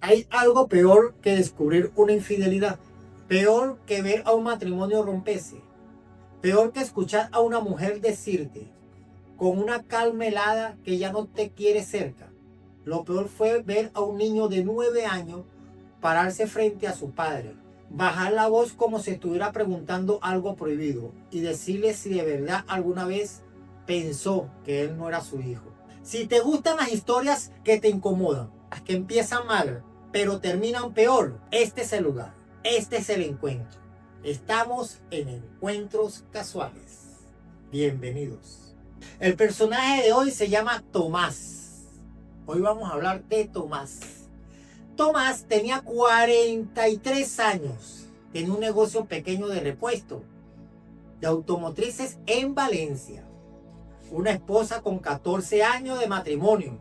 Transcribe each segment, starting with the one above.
Hay algo peor que descubrir una infidelidad, peor que ver a un matrimonio romperse, peor que escuchar a una mujer decirte con una calma helada que ya no te quiere cerca. Lo peor fue ver a un niño de 9 años pararse frente a su padre, bajar la voz como si estuviera preguntando algo prohibido y decirle si de verdad alguna vez pensó que él no era su hijo. Si te gustan las historias que te incomodan, las que empiezan mal pero terminan peor, este es el lugar, este es el encuentro. Estamos en Encuentros Casuales. Bienvenidos. El personaje de hoy se llama Tomás. Hoy vamos a hablar de Tomás. Tomás tenía 43 años. Tenía un negocio pequeño de repuesto de automotrices en Valencia. Una esposa con 14 años de matrimonio.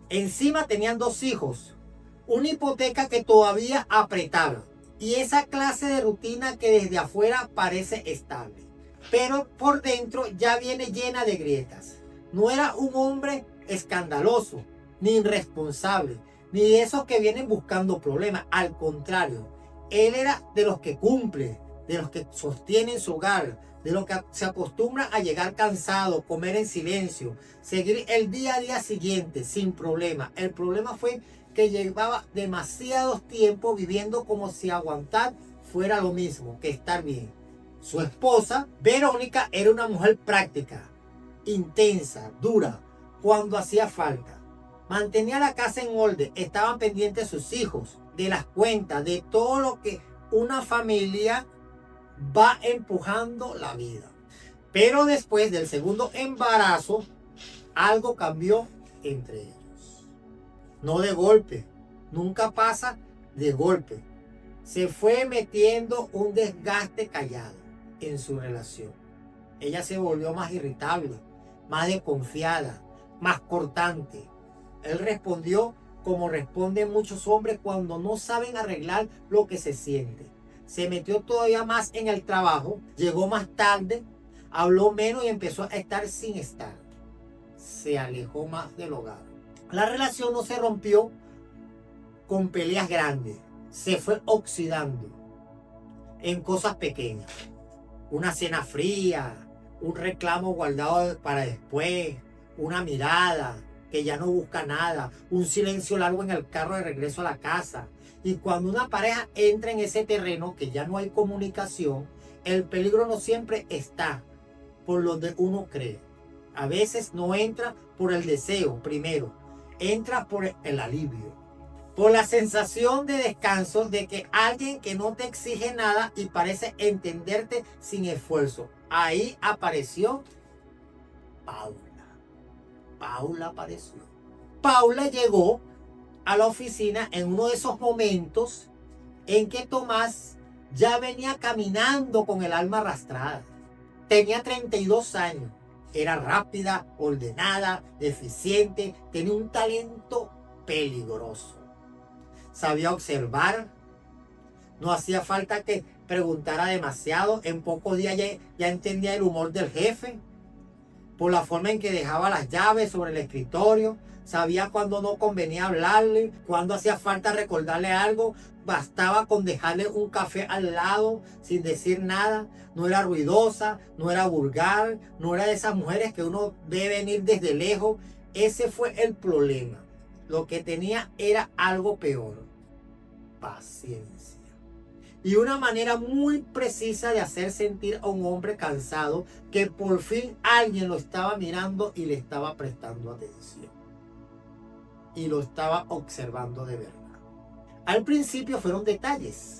Encima tenían 2 hijos. Una hipoteca que todavía apretaba. Y esa clase de rutina que desde afuera parece estable, pero por dentro ya viene llena de grietas. No era un hombre escandaloso, ni irresponsable, ni de esos que vienen buscando problemas. Al contrario, él era de los que cumple, de los que sostienen su hogar, de los que se acostumbran a llegar cansado, comer en silencio, seguir el día a día siguiente sin problema. El problema fue que llevaba demasiado tiempo viviendo como si aguantar fuera lo mismo que estar bien. Su esposa, Verónica, era una mujer práctica, intensa, dura, cuando hacía falta. Mantenía la casa en orden, estaban pendientes sus hijos, de las cuentas, de todo lo que una familia va empujando la vida. Pero después del segundo embarazo, algo cambió entre ellos. No de golpe, nunca pasa de golpe. Se fue metiendo un desgaste callado en su relación. Ella se volvió más irritable, más desconfiada, más cortante. Él respondió como responden muchos hombres cuando no saben arreglar lo que se siente. Se metió todavía más en el trabajo, llegó más tarde, habló menos y empezó a estar sin estar. Se alejó más del hogar. La relación no se rompió con peleas grandes, se fue oxidando en cosas pequeñas. Una cena fría, un reclamo guardado para después, una mirada que ya no busca nada, un silencio largo en el carro de regreso a la casa. Y cuando una pareja entra en ese terreno que ya no hay comunicación, el peligro no siempre está por donde uno cree. A veces no entra por el deseo primero, entra por el alivio, por la sensación de descanso de que alguien que no te exige nada y parece entenderte sin esfuerzo. Ahí apareció Paula. Paula apareció. Paula llegó a la oficina en uno de esos momentos en que Tomás ya venía caminando con el alma arrastrada. Tenía 32 años. Era rápida, ordenada, eficiente, tenía un talento peligroso. Sabía observar, no hacía falta que preguntara demasiado, en pocos días ya entendía el humor del jefe, por la forma en que dejaba las llaves sobre el escritorio, sabía cuándo no convenía hablarle, cuándo hacía falta recordarle algo, bastaba con dejarle un café al lado sin decir nada. No era ruidosa, no era vulgar, no era de esas mujeres que uno ve venir desde lejos. Ese fue el problema. Lo que tenía era algo peor: paciencia. Y una manera muy precisa de hacer sentir a un hombre cansado que por fin alguien lo estaba mirando y le estaba prestando atención. Y lo estaba observando de verdad. Al principio fueron detalles.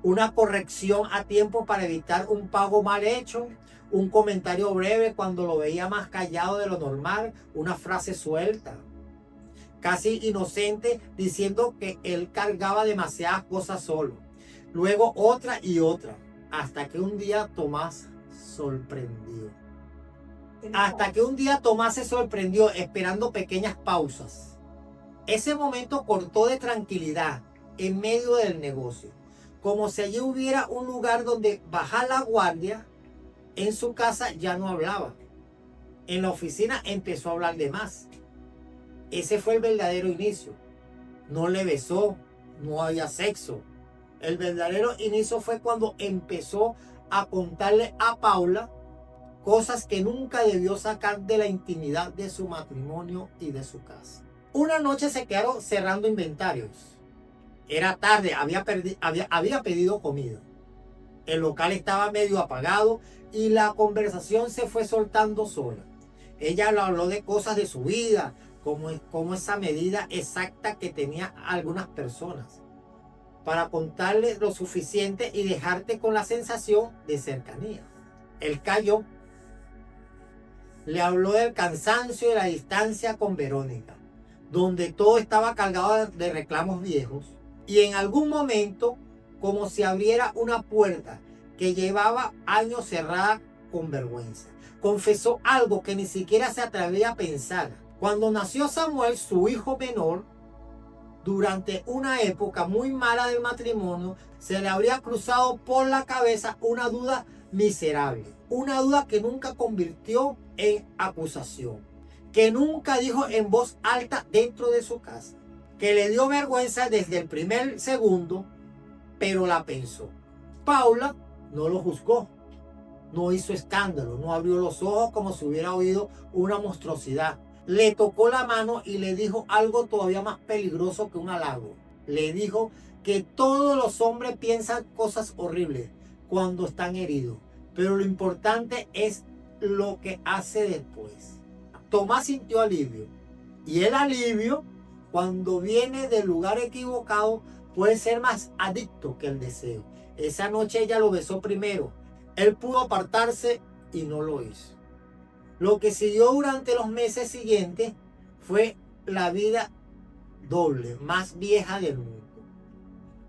Una corrección a tiempo para evitar un pago mal hecho, un comentario breve cuando lo veía más callado de lo normal, una frase suelta, casi inocente, diciendo que él cargaba demasiadas cosas solo. Luego otra y otra, hasta que un día Tomás sorprendió. Hasta que un día Tomás se sorprendió esperando pequeñas pausas. Ese momento cortó de tranquilidad en medio del negocio, como si allí hubiera un lugar donde bajar la guardia. En su casa ya no hablaba. En la oficina empezó a hablar de más. Ese fue el verdadero inicio. no le besó, no había sexo. El verdadero inicio fue cuando empezó a contarle a Paula cosas que nunca debió sacar de la intimidad de su matrimonio y de su casa. Una noche se quedaron cerrando inventarios. Era tarde, había pedido comida. El local estaba medio apagado y la conversación se fue soltando sola. Ella le habló de cosas de su vida, como esa medida exacta que tenía algunas personas, para contarle lo suficiente y dejarte con la sensación de cercanía. Él cayó. Le habló del cansancio y la distancia con Verónica, donde todo estaba cargado de reclamos viejos, y en algún momento, como si abriera una puerta que llevaba años cerrada con vergüenza. Confesó algo que ni siquiera se atrevía a pensar. Cuando nació Samuel, su hijo menor, durante una época muy mala del matrimonio, se le habría cruzado por la cabeza una duda miserable. Una duda que nunca convirtió en acusación. Que nunca dijo en voz alta dentro de su casa. Que le dio vergüenza desde el primer segundo, pero la pensó. Paula no lo juzgó. No hizo escándalo, no abrió los ojos como si hubiera oído una monstruosidad. Le tocó la mano y le dijo algo todavía más peligroso que un halago. Le dijo que todos los hombres piensan cosas horribles cuando están heridos, pero lo importante es lo que hace después. Tomás sintió alivio, y el alivio, cuando viene del lugar equivocado, puede ser más adicto que el deseo. Esa noche ella lo besó primero. Él pudo apartarse y no lo hizo. Lo que siguió durante los meses siguientes fue la vida doble, más vieja del mundo,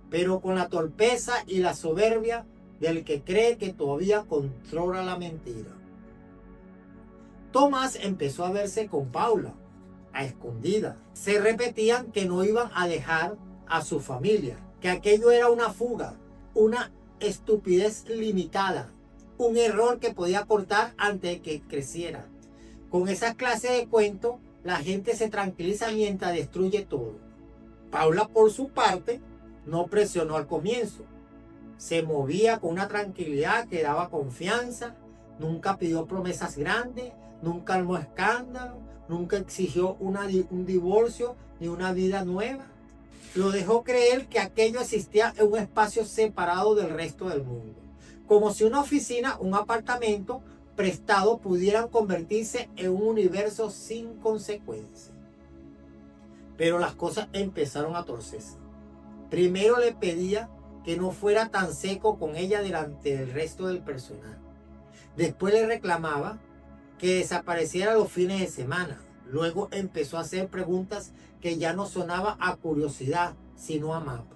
pero con la torpeza y la soberbia del que cree que todavía controla la mentira. Tomás empezó a verse con Paula, a escondidas. Se repetían que no iban a dejar a su familia, que aquello era una fuga, una estupidez limitada, un error que podía cortar antes de que creciera. Con esas clases de cuentos, la gente se tranquiliza mientras destruye todo. Paula, por su parte, no presionó al comienzo. Se movía con una tranquilidad que daba confianza, nunca pidió promesas grandes, nunca armó escándalo, nunca exigió un divorcio ni una vida nueva. Lo dejó creer que aquello existía en un espacio separado del resto del mundo. Como si una oficina, un apartamento prestado pudieran convertirse en un universo sin consecuencias. Pero las cosas empezaron a torcerse. Primero le pedía que no fuera tan seco con ella delante del resto del personal. Después le reclamaba que desapareciera los fines de semana. Luego empezó a hacer preguntas que ya no sonaba a curiosidad, sino a mapa.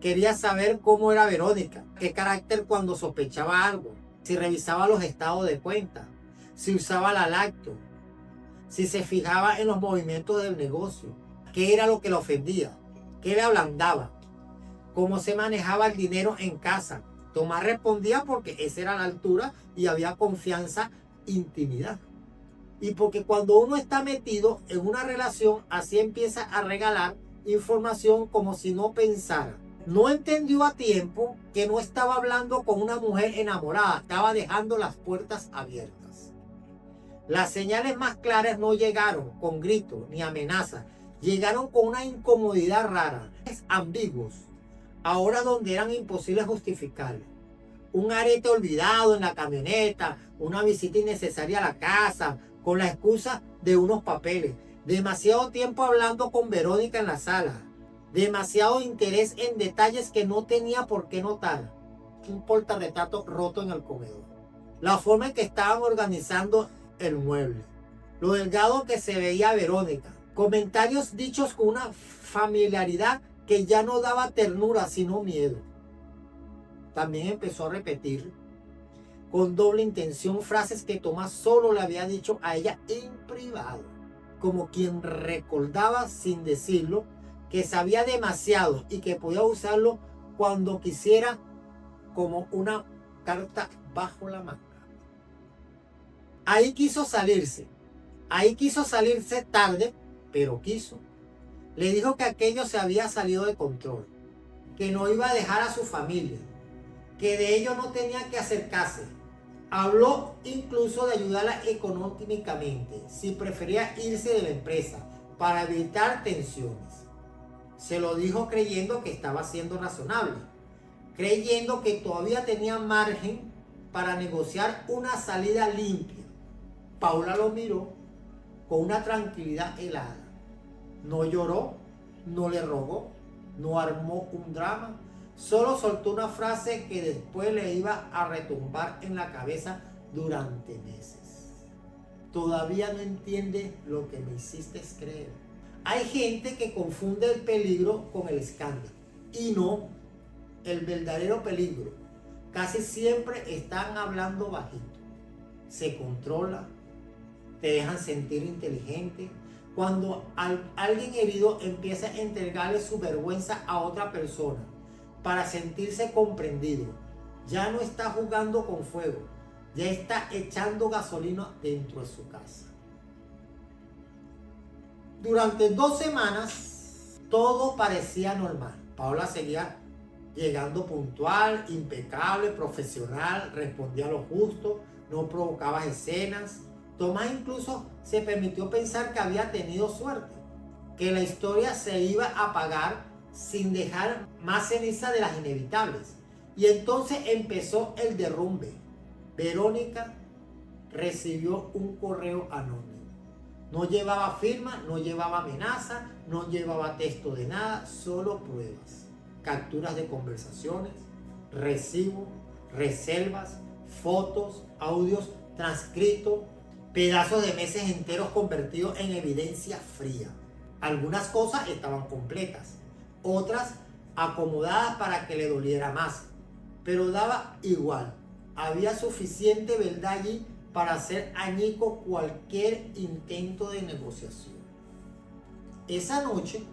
Quería saber cómo era Verónica, qué carácter cuando sospechaba algo, si revisaba los estados de cuenta, si usaba la lacto, si se fijaba en los movimientos del negocio, qué era lo que le ofendía, qué le ablandaba, cómo se manejaba el dinero en casa. Tomás respondía porque esa era la altura y había confianza, intimidad. Y porque cuando uno está metido en una relación, así empieza a regalar información como si no pensara. No entendió a tiempo que no estaba hablando con una mujer enamorada, estaba dejando las puertas abiertas. Las señales más claras no llegaron con gritos ni amenazas, llegaron con una incomodidad rara, ambiguos, ahora donde eran imposibles justificarlos. Un arete olvidado en la camioneta, una visita innecesaria a la casa, con la excusa de unos papeles, demasiado tiempo hablando con Verónica en la sala, demasiado interés en detalles que no tenía por qué notar, un portarretrato roto en el comedor, la forma en que estaban organizando el mueble, lo delgado que se veía Verónica, comentarios dichos con una familiaridad que ya no daba ternura sino miedo. También empezó a repetir con doble intención frases que Tomás solo le había dicho a ella en privado, como quien recordaba sin decirlo que sabía demasiado y que podía usarlo cuando quisiera, como una carta bajo la manga. Ahí quiso salirse tarde, pero quiso. Le dijo que aquello se había salido de control, que no iba a dejar a su familia, que de ello no tenía que acercarse. Habló incluso de ayudarla económicamente si prefería irse de la empresa para evitar tensiones. Se lo dijo creyendo que estaba siendo razonable, creyendo que todavía tenía margen para negociar una salida limpia. Paula lo miró con una tranquilidad helada. No lloró, no le rogó, no armó un drama, solo soltó una frase que después le iba a retumbar en la cabeza durante meses. Todavía no entiende lo que me hiciste creer. Hay gente que confunde el peligro con el escándalo. Y no, el verdadero peligro casi siempre están hablando bajito. Se controla, te dejan sentir inteligente. Cuando alguien herido empieza a entregarle su vergüenza a otra persona para sentirse comprendido, ya no está jugando con fuego, ya está echando gasolina dentro de su casa. Durante 2 semanas todo parecía normal. Paula seguía llegando puntual, impecable, profesional, respondía a lo justo, no provocaba escenas. Tomás incluso se permitió pensar que había tenido suerte, que la historia se iba a apagar sin dejar más ceniza de las inevitables. Y entonces empezó el derrumbe. Verónica recibió un correo anónimo. No llevaba firma, no llevaba amenaza, no llevaba texto de nada, solo pruebas. Capturas de conversaciones, recibos, reservas, fotos, audios transcritos, pedazos de meses enteros convertidos en evidencia fría. Algunas cosas estaban completas, otras acomodadas para que le doliera más, pero daba igual. Había suficiente verdad allí para hacer añico cualquier intento de negociación. Esa noche,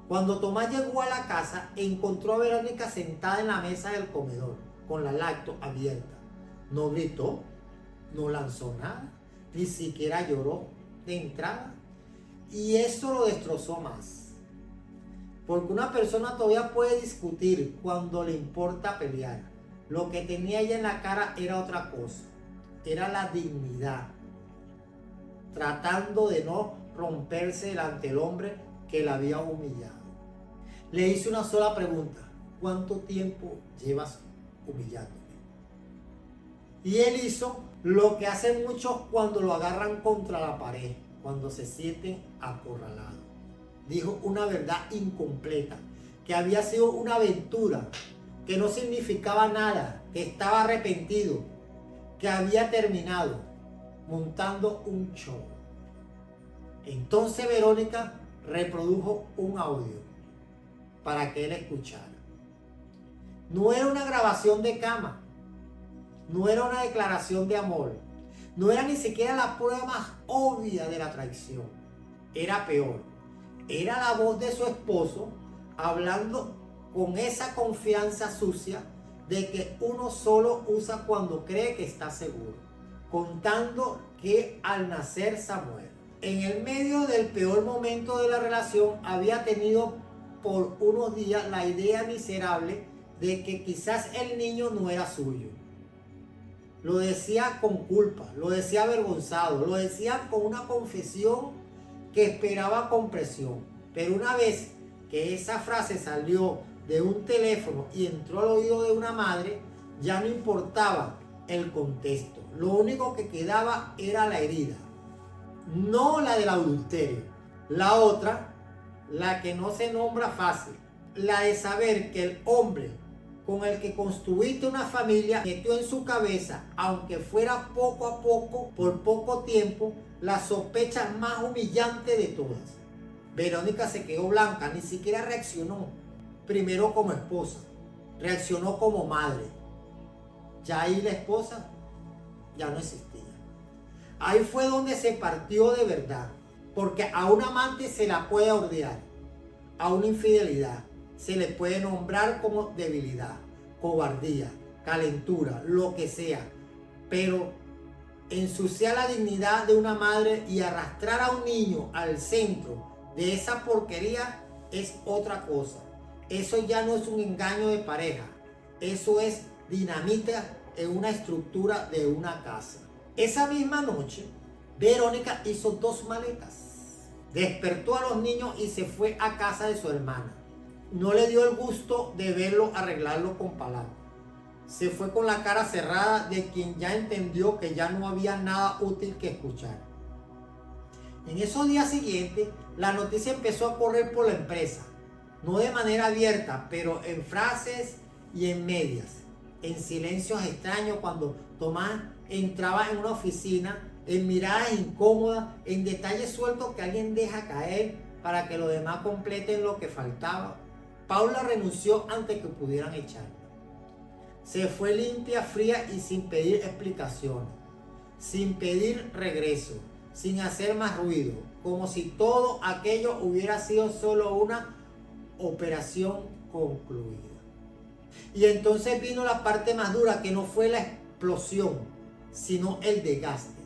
cuando Tomás llegó a la casa, encontró a Verónica sentada en la mesa del comedor, con la lacto abierta. No gritó, no lanzó nada, ni siquiera lloró de entrada. Y eso lo destrozó más. Porque una persona todavía puede discutir cuando le importa pelear. Lo que tenía ella en la cara era otra cosa. Era la dignidad. Tratando de no romperse delante del hombre que la había humillado. Le hice una sola pregunta. ¿Cuánto tiempo llevas humillándome? Y él hizo lo que hacen muchos cuando lo agarran contra la pared, cuando se sienten acorralados. Dijo una verdad incompleta, que había sido una aventura, que no significaba nada, que estaba arrepentido, que había terminado montando un show. Entonces Verónica reprodujo un audio para que él escuchara. No era una grabación de cama, no era una declaración de amor, no era ni siquiera la prueba más obvia de la traición. Era peor, era la voz de su esposo hablando con esa confianza sucia de que uno solo usa cuando cree que está seguro, contando que al nacer Samuel, en el medio del peor momento de la relación, había tenido por unos días la idea miserable de que quizás el niño no era suyo. Lo decía con culpa, lo decía avergonzado, lo decía con una confesión que esperaba con presión. Pero una vez que esa frase salió de un teléfono y entró al oído de una madre, ya no importaba el contexto. Lo único que quedaba era la herida. No la del adulterio. La otra, la que no se nombra fácil. La de saber que el hombre con el que construiste una familia metió en su cabeza, aunque fuera poco a poco, por poco tiempo, la sospecha más humillante de todas. Verónica se quedó blanca, ni siquiera reaccionó. Primero como esposa, reaccionó como madre. Ya ahí la esposa ya no existía. Ahí fue donde se partió de verdad, porque a un amante se la puede odiar, a una infidelidad se le puede nombrar como debilidad, cobardía, calentura, lo que sea, pero ensuciar la dignidad de una madre y arrastrar a un niño al centro de esa porquería es otra cosa. Eso ya no es un engaño de pareja. Eso es dinamita en una estructura de una casa. Esa misma noche, Verónica hizo 2 maletas. Despertó a los niños y se fue a casa de su hermana. No le dio el gusto de verlo arreglarlo con palabras. Se fue con la cara cerrada de quien ya entendió que ya no había nada útil que escuchar. En esos días siguientes, la noticia empezó a correr por la empresa. No de manera abierta, pero en frases y en medias. En silencios extraños cuando Tomás entraba en una oficina, en miradas incómodas, en detalles sueltos que alguien deja caer para que los demás completen lo que faltaba. Paula renunció antes que pudieran echarla. Se fue limpia, fría y sin pedir explicaciones, sin pedir regreso, sin hacer más ruido, como si todo aquello hubiera sido solo una operación concluida. Y entonces vino la parte más dura, que no fue la explosión, sino el desgaste.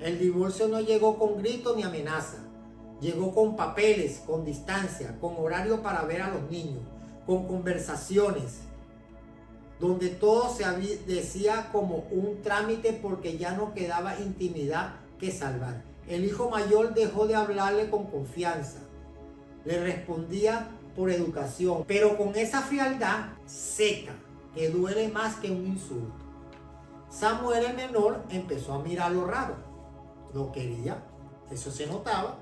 El divorcio no llegó con gritos ni amenaza. Llegó con papeles, con distancia, con horario para ver a los niños, con conversaciones, donde todo se decía como un trámite porque ya no quedaba intimidad que salvar. El hijo mayor dejó de hablarle con confianza. Le respondía por educación, pero con esa frialdad seca que duele más que un insulto. Samuel, el menor, empezó a mirarlo raro. Lo quería, eso se notaba,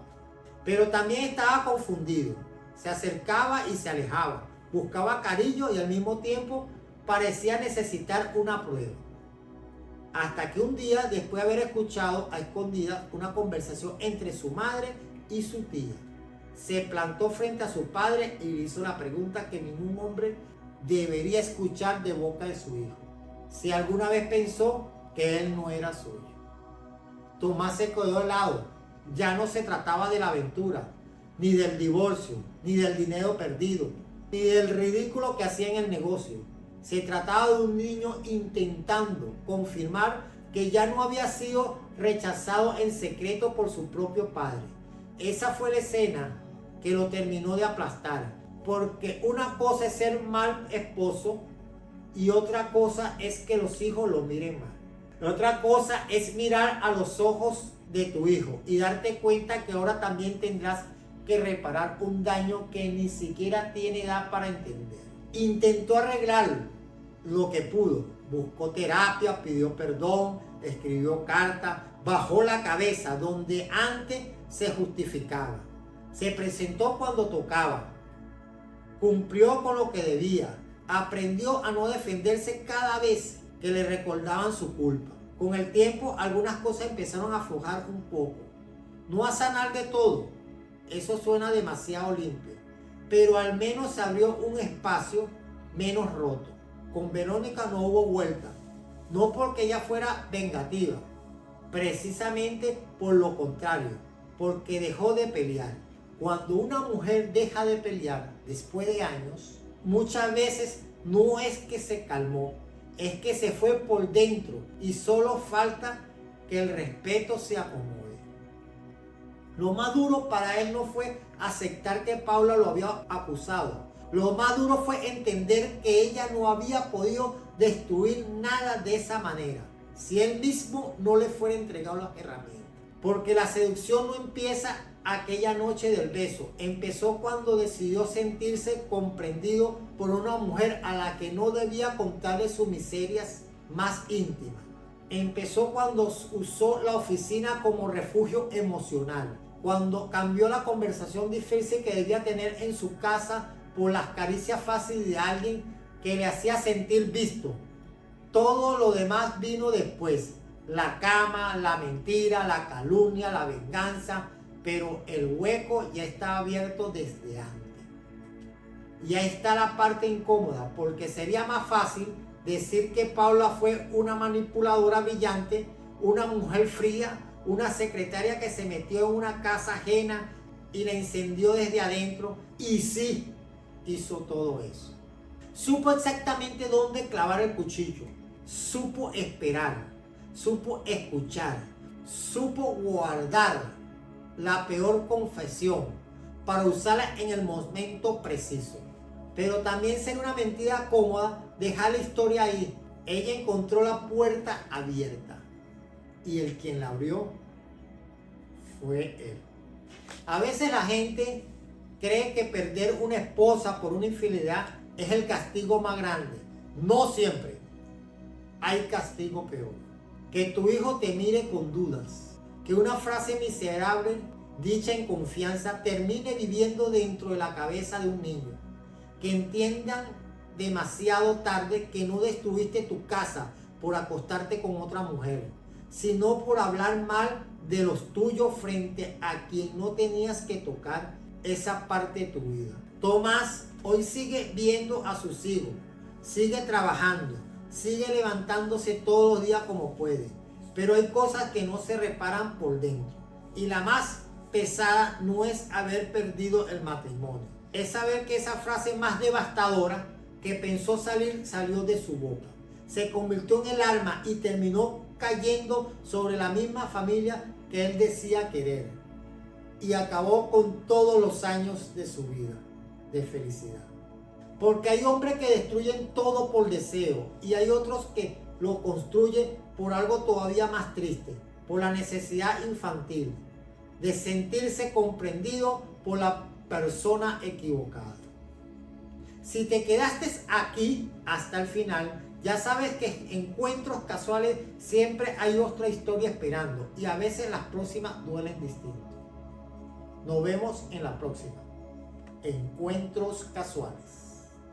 pero también estaba confundido. Se acercaba y se alejaba, buscaba cariño y al mismo tiempo parecía necesitar una prueba. Hasta que un día, después de haber escuchado a escondidas una conversación entre su madre y su tía, se plantó frente a su padre y le hizo la pregunta que ningún hombre debería escuchar de boca de su hijo: si alguna vez pensó que él no era suyo. Tomás se quedó helado. Ya no se trataba de la aventura, ni del divorcio, ni del dinero perdido, ni del ridículo que hacía en el negocio. Se trataba de un niño intentando confirmar que ya no había sido rechazado en secreto por su propio padre. Esa fue la escena que lo terminó de aplastar, porque una cosa es ser mal esposo y otra cosa es que los hijos lo miren mal. Otra cosa es mirar a los ojos de tu hijo y darte cuenta que ahora también tendrás que reparar un daño que ni siquiera tiene edad para entender. Intentó arreglar lo que pudo, buscó terapia, pidió perdón, escribió cartas, bajó la cabeza donde antes se justificaba, se presentó cuando tocaba, cumplió con lo que debía, aprendió a no defenderse cada vez que le recordaban su culpa. Con el tiempo algunas cosas empezaron a aflojar un poco, no a sanar de todo, eso suena demasiado limpio, pero al menos se abrió un espacio menos roto. Con Verónica no hubo vuelta, no porque ella fuera vengativa, precisamente por lo contrario, porque dejó de pelear. Cuando una mujer deja de pelear después de años, muchas veces no es que se calmó, es que se fue por dentro y solo falta que el respeto se acomode. Lo más duro para él no fue aceptar que Paula lo había acusado. Lo más duro fue entender que ella no había podido destruir nada de esa manera si él mismo no le fuera entregado las herramientas. Porque la seducción no empieza aquella noche del beso. Empezó cuando decidió sentirse comprendido por una mujer a la que no debía contarle sus miserias más íntimas. Empezó cuando usó la oficina como refugio emocional. Cuando cambió la conversación difícil que debía tener en su casa por las caricias fáciles de alguien que le hacía sentir visto. Todo lo demás vino después. La cama, la mentira, la calumnia, la venganza, pero el hueco ya estaba abierto desde antes. Y ahí está la parte incómoda, porque sería más fácil decir que Paula fue una manipuladora brillante, una mujer fría, una secretaria que se metió en una casa ajena y la incendió desde adentro. Y sí, hizo todo eso. Supo exactamente dónde clavar el cuchillo, supo esperar, supo escuchar, supo guardar la peor confesión para usarla en el momento preciso. Pero también sería una mentira cómoda dejar la historia ahí. Ella encontró la puerta abierta y el quien la abrió fue él. A veces la gente cree que perder una esposa por una infidelidad es el castigo más grande. No siempre. Hay castigo peor. Que tu hijo te mire con dudas. Que una frase miserable, dicha en confianza, termine viviendo dentro de la cabeza de un niño. Que entiendan demasiado tarde que no destruiste tu casa por acostarte con otra mujer, sino por hablar mal de los tuyos frente a quien no tenías que tocar esa parte de tu vida. Tomás hoy sigue viendo a sus hijos, sigue trabajando, sigue levantándose todos los días como puede, pero hay cosas que no se reparan por dentro. Y la más pesada no es haber perdido el matrimonio, es saber que esa frase más devastadora que pensó salir salió de su boca, se convirtió en el arma y terminó cayendo sobre la misma familia que él decía querer, y acabó con todos los años de su vida de felicidad. Porque hay hombres que destruyen todo por deseo y hay otros que lo construyen por algo todavía más triste, por la necesidad infantil de sentirse comprendido por la persona equivocada. Si te quedaste aquí hasta el final, ya sabes que en encuentros casuales siempre hay otra historia esperando y a veces las próximas duelen distinto. Nos vemos en la próxima. Encuentros casuales.